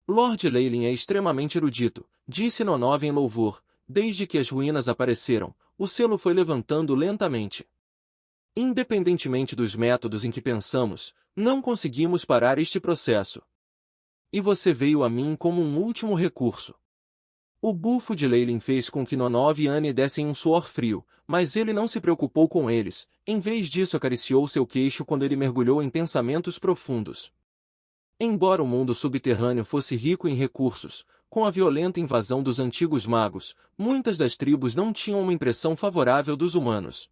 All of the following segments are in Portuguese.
Lord Leyland é extremamente erudito, disse Nonov em louvor. Desde que as ruínas apareceram, o selo foi levantando lentamente. Independentemente dos métodos em que pensamos, não conseguimos parar este processo. E você veio a mim como um último recurso. O bufo de Leyland fez com que Nonov e Annie dessem um suor frio, mas ele não se preocupou com eles, em vez disso acariciou seu queixo quando ele mergulhou em pensamentos profundos. Embora o mundo subterrâneo fosse rico em recursos, com a violenta invasão dos antigos magos, muitas das tribos não tinham uma impressão favorável dos humanos.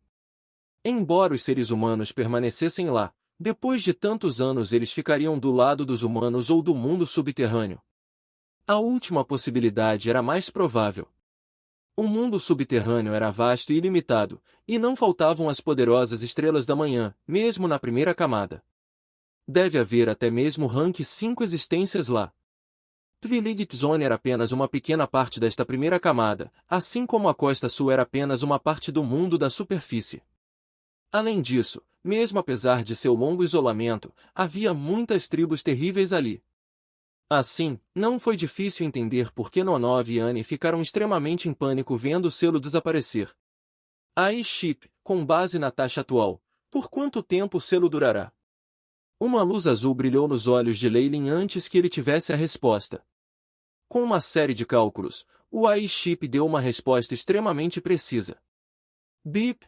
Embora os seres humanos permanecessem lá, depois de tantos anos eles ficariam do lado dos humanos ou do mundo subterrâneo. A última possibilidade era mais provável. O mundo subterrâneo era vasto e ilimitado, e não faltavam as poderosas estrelas da manhã, mesmo na primeira camada. Deve haver até mesmo rank 5 existências lá. Twiligate Zone era apenas uma pequena parte desta primeira camada, assim como a costa sul era apenas uma parte do mundo da superfície. Além disso, mesmo apesar de seu longo isolamento, havia muitas tribos terríveis ali. Assim, não foi difícil entender por que Nonov e Annie ficaram extremamente em pânico vendo o selo desaparecer. Aí Ship, com base na taxa atual, por quanto tempo o selo durará? Uma luz azul brilhou nos olhos de Leyland antes que ele tivesse a resposta. Com uma série de cálculos, o AI Chip deu uma resposta extremamente precisa. Bip.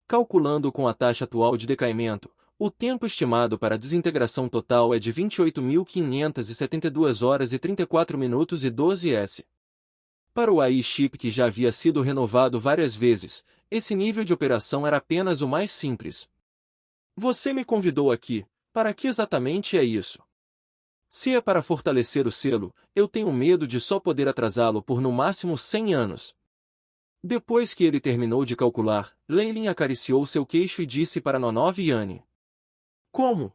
Calculando com a taxa atual de decaimento, o tempo estimado para a desintegração total é de 28.572 horas e 34 minutos e 12 s. Para o AI Chip que já havia sido renovado várias vezes, esse nível de operação era apenas o mais simples. Você me convidou aqui, para que exatamente é isso? Se é para fortalecer o selo, eu tenho medo de só poder atrasá-lo por no máximo 100 anos. Depois que ele terminou de calcular, Leyland acariciou seu queixo e disse para Nonov e Annie. Como?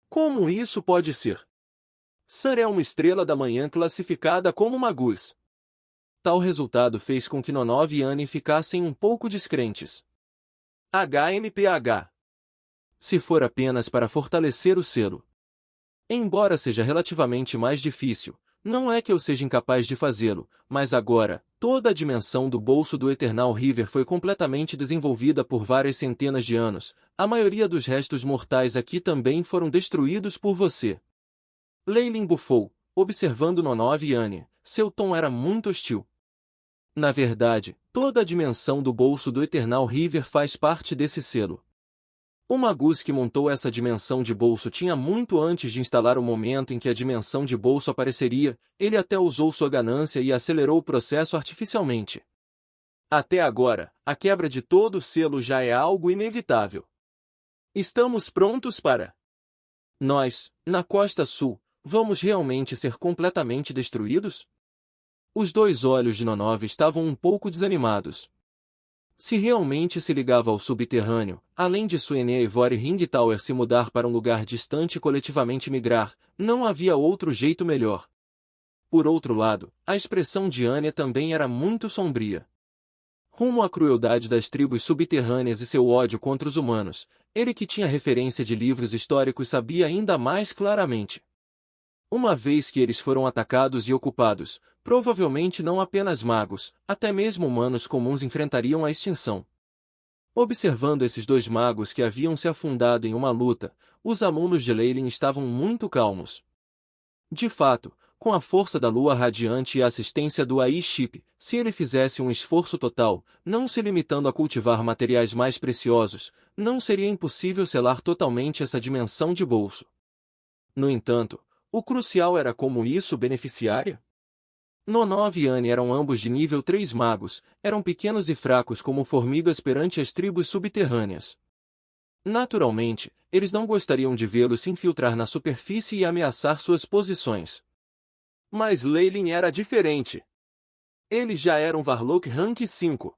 Como isso pode ser? Sun é uma estrela da manhã classificada como uma Gus. Tal resultado fez com que Nonov e Annie ficassem um pouco descrentes. HMPH. Se for apenas para fortalecer o selo. Embora seja relativamente mais difícil, não é que eu seja incapaz de fazê-lo, mas agora, toda a dimensão do bolso do Eternal River foi completamente desenvolvida por várias centenas de anos, a maioria dos restos mortais aqui também foram destruídos por você. Leyland bufou, observando Nonov e Annie, seu tom era muito hostil. Na verdade, toda a dimensão do bolso do Eternal River faz parte desse selo. O Magus que montou essa dimensão de bolso tinha muito antes de instalar o momento em que a dimensão de bolso apareceria, ele até usou sua ganância e acelerou o processo artificialmente. Até agora, a quebra de todo o selo já é algo inevitável. Estamos prontos para... Nós, na Costa Sul, vamos realmente ser completamente destruídos? Os dois olhos de Nonov estavam um pouco desanimados. Se realmente se ligava ao subterrâneo, além de Suene Ivory Ring Tower se mudar para um lugar distante e coletivamente migrar, não havia outro jeito melhor. Por outro lado, a expressão de Anya também era muito sombria. Rumo à crueldade das tribos subterrâneas e seu ódio contra os humanos, ele que tinha referência de livros históricos sabia ainda mais claramente. Uma vez que eles foram atacados e ocupados, provavelmente não apenas magos, até mesmo humanos comuns enfrentariam a extinção. Observando esses dois magos que haviam se afundado em uma luta, os alunos de Leyland estavam muito calmos. De fato, com a força da lua radiante e a assistência do AI Chip, se ele fizesse um esforço total, não se limitando a cultivar materiais mais preciosos, não seria impossível selar totalmente essa dimensão de bolso. No entanto, o crucial era como isso beneficiaria? Nonov e Annie eram ambos de nível 3 magos, eram pequenos e fracos como formigas perante as tribos subterrâneas. Naturalmente, eles não gostariam de vê-los se infiltrar na superfície e ameaçar suas posições. Mas Leyland era diferente. Ele já era um Warlock Rank 5.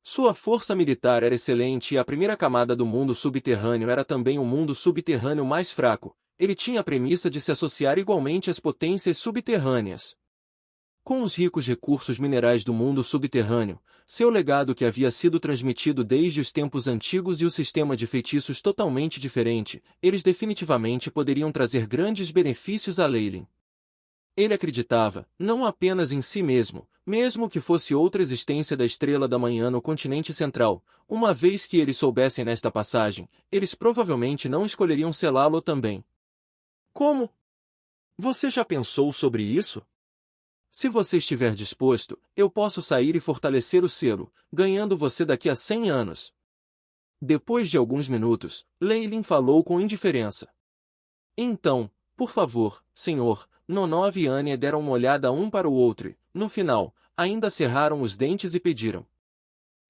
Sua força militar era excelente e a primeira camada do mundo subterrâneo era também o mundo subterrâneo mais fraco. Ele tinha a premissa de se associar igualmente às potências subterrâneas. Com os ricos recursos minerais do mundo subterrâneo, seu legado que havia sido transmitido desde os tempos antigos e o sistema de feitiços totalmente diferente, eles definitivamente poderiam trazer grandes benefícios a Leyland. Ele acreditava, não apenas em si mesmo, mesmo que fosse outra existência da Estrela da Manhã no continente central, uma vez que eles soubessem nesta passagem, eles provavelmente não escolheriam selá-lo também. Como? Você já pensou sobre isso? Se você estiver disposto, eu posso sair e fortalecer o selo, ganhando você daqui a 100 anos. Depois de alguns minutos, Leilin falou com indiferença. Então, por favor, senhor, Nonov e Anya deram uma olhada um para o outro e, no final, ainda cerraram os dentes e pediram.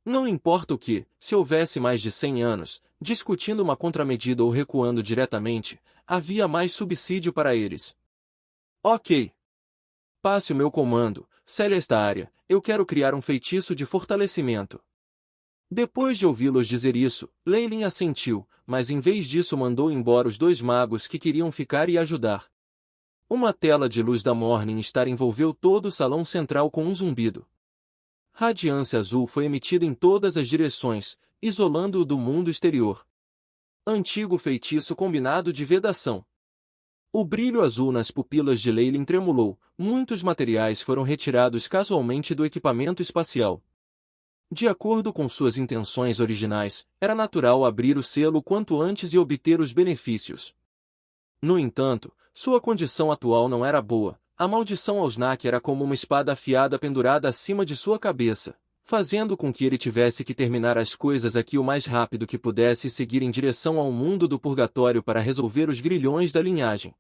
Não importa o que, se houvesse mais de 100 anos, discutindo uma contramedida ou recuando diretamente, havia mais subsídio para eles. Ok. Passe o meu comando, sele esta área, eu quero criar um feitiço de fortalecimento. Depois de ouvi-los dizer isso, Leilin assentiu, mas em vez disso mandou embora os 2 magos que queriam ficar e ajudar. Uma tela de luz da Morning Star envolveu todo o salão central com um zumbido. Radiância azul foi emitida em todas as direções, isolando-o do mundo exterior. Antigo feitiço combinado de vedação. O brilho azul nas pupilas de Leilin tremulou, muitos materiais foram retirados casualmente do equipamento espacial. De acordo com suas intenções originais, era natural abrir o selo quanto antes e obter os benefícios. No entanto, sua condição atual não era boa. A maldição Alsnak era como uma espada afiada pendurada acima de sua cabeça, fazendo com que ele tivesse que terminar as coisas aqui o mais rápido que pudesse e seguir em direção ao mundo do purgatório para resolver os grilhões da linhagem.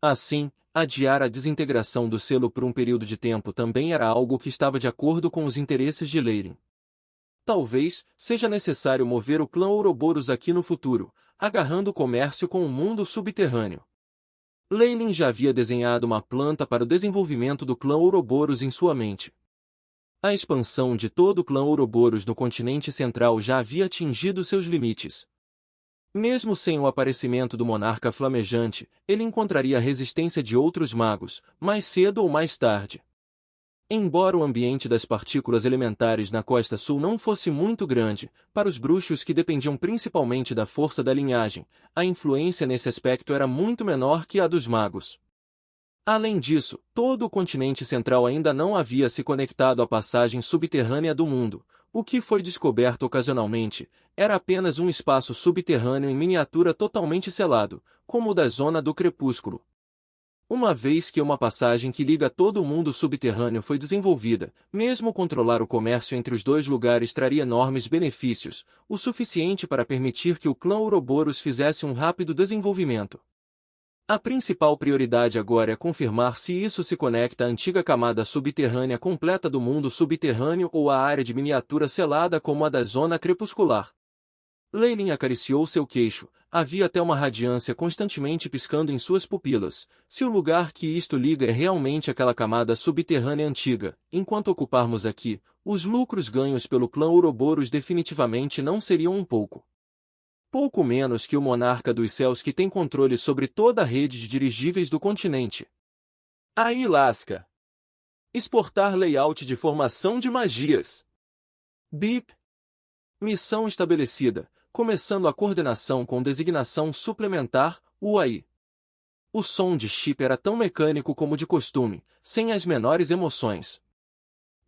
Assim, adiar a desintegração do selo por um período de tempo também era algo que estava de acordo com os interesses de Leilin. Talvez seja necessário mover o clã Ouroboros aqui no futuro, agarrando o comércio com o mundo subterrâneo. Leilin já havia desenhado uma planta para o desenvolvimento do clã Ouroboros em sua mente. A expansão de todo o clã Ouroboros no continente central já havia atingido seus limites. Mesmo sem o aparecimento do monarca flamejante, ele encontraria a resistência de outros magos, mais cedo ou mais tarde. Embora o ambiente das partículas elementares na costa sul não fosse muito grande, para os bruxos que dependiam principalmente da força da linhagem, a influência nesse aspecto era muito menor que a dos magos. Além disso, todo o continente central ainda não havia se conectado à passagem subterrânea do mundo. O que foi descoberto ocasionalmente era apenas um espaço subterrâneo em miniatura totalmente selado, como o da Zona do Crepúsculo. Uma vez que uma passagem que liga todo o mundo subterrâneo foi desenvolvida, mesmo controlar o comércio entre os 2 lugares traria enormes benefícios, o suficiente para permitir que o clã Ouroboros fizesse um rápido desenvolvimento. A principal prioridade agora é confirmar se isso se conecta à antiga camada subterrânea completa do mundo subterrâneo ou à área de miniatura selada como a da Zona Crepuscular. Leilin acariciou seu queixo, havia até uma radiância constantemente piscando em suas pupilas. Se o lugar que isto liga é realmente aquela camada subterrânea antiga, enquanto ocuparmos aqui, os lucros ganhos pelo clã Ouroboros definitivamente não seriam um pouco menos que o monarca dos céus que tem controle sobre toda a rede de dirigíveis do continente. Aí lasca! Exportar layout de formação de magias. BIP. Missão estabelecida, começando a coordenação com designação suplementar, UAI. O som de chip era tão mecânico como de costume, sem as menores emoções.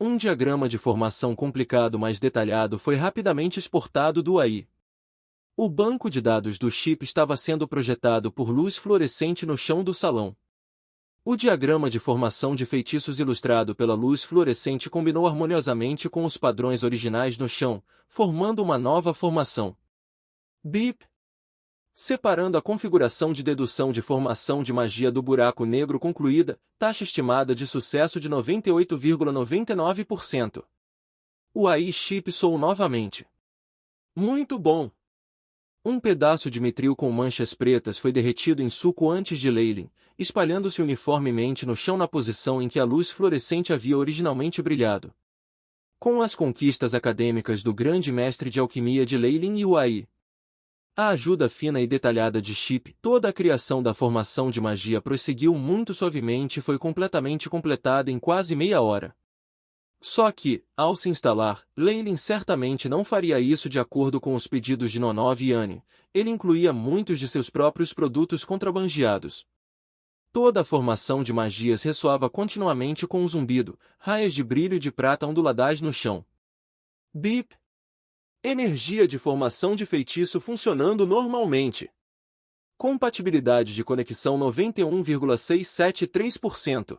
Um diagrama de formação complicado mais detalhado foi rapidamente exportado do AI. O banco de dados do chip estava sendo projetado por luz fluorescente no chão do salão. O diagrama de formação de feitiços ilustrado pela luz fluorescente combinou harmoniosamente com os padrões originais no chão, formando uma nova formação. BIP. Separando a configuração de dedução de formação de magia do buraco negro concluída, taxa estimada de sucesso de 98,99%. O AI chip soou novamente. Muito bom! Um pedaço de mitril com manchas pretas foi derretido em suco antes de Leilin, espalhando-se uniformemente no chão na posição em que a luz fluorescente havia originalmente brilhado. Com as conquistas acadêmicas do grande mestre de alquimia de Leilin e o AI, a ajuda fina e detalhada de Chip, toda a criação da formação de magia prosseguiu muito suavemente e foi completamente completada em quase meia hora. Só que, ao se instalar, Leilin certamente não faria isso de acordo com os pedidos de Nonov e Annie. Ele incluía muitos de seus próprios produtos contrabandeados. Toda a formação de magias ressoava continuamente com um zumbido, raias de brilho de prata onduladas no chão. Bip! Energia de formação de feitiço funcionando normalmente. Compatibilidade de conexão 91,673%.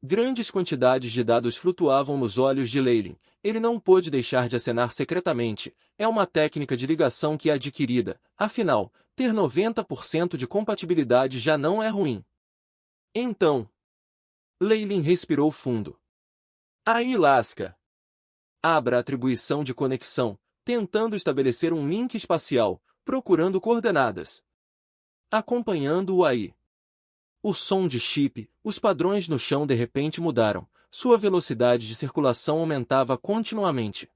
Grandes quantidades de dados flutuavam nos olhos de Leylin. Ele não pôde deixar de acenar secretamente. É uma técnica de ligação que é adquirida. Afinal, ter 90% de compatibilidade já não é ruim. Então, Leylin respirou fundo. Aí lasca. Abra a atribuição de conexão, tentando estabelecer um link espacial, procurando coordenadas. Acompanhando-o aí. O som de chip, os padrões no chão de repente mudaram. Sua velocidade de circulação aumentava continuamente.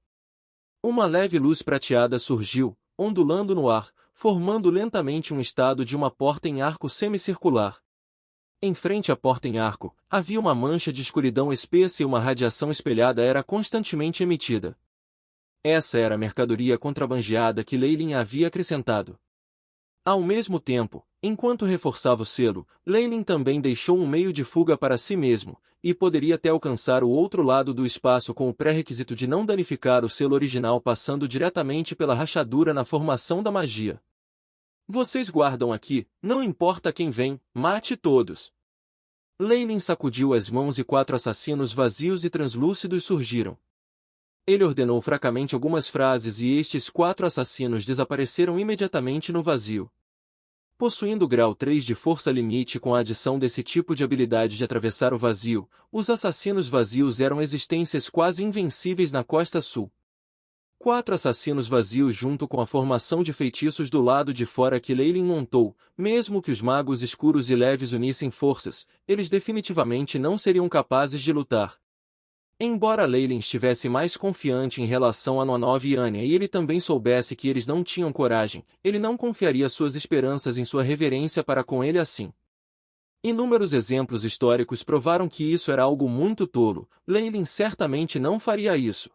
Uma leve luz prateada surgiu, ondulando no ar, formando lentamente um estado de uma porta em arco semicircular. Em frente à porta em arco, havia uma mancha de escuridão espessa e uma radiação espelhada era constantemente emitida. Essa era a mercadoria contrabandeada que Leylin havia acrescentado. Ao mesmo tempo, enquanto reforçava o selo, Leylin também deixou um meio de fuga para si mesmo, e poderia até alcançar o outro lado do espaço com o pré-requisito de não danificar o selo original passando diretamente pela rachadura na formação da magia. Vocês guardam aqui, não importa quem vem, mate todos. Leylin sacudiu as mãos e 4 assassinos vazios e translúcidos surgiram. Ele ordenou fracamente algumas frases e estes 4 assassinos desapareceram imediatamente no vazio. Possuindo grau 3 de força limite com a adição desse tipo de habilidade de atravessar o vazio, os assassinos vazios eram existências quase invencíveis na costa sul. 4 assassinos vazios junto com a formação de feitiços do lado de fora que Leylin montou, mesmo que os magos escuros e leves unissem forças, eles definitivamente não seriam capazes de lutar. Embora Leylin estivesse mais confiante em relação a Nonov e Anya e ele também soubesse que eles não tinham coragem, ele não confiaria suas esperanças em sua reverência para com ele assim. Inúmeros exemplos históricos provaram que isso era algo muito tolo. Leylin certamente não faria isso.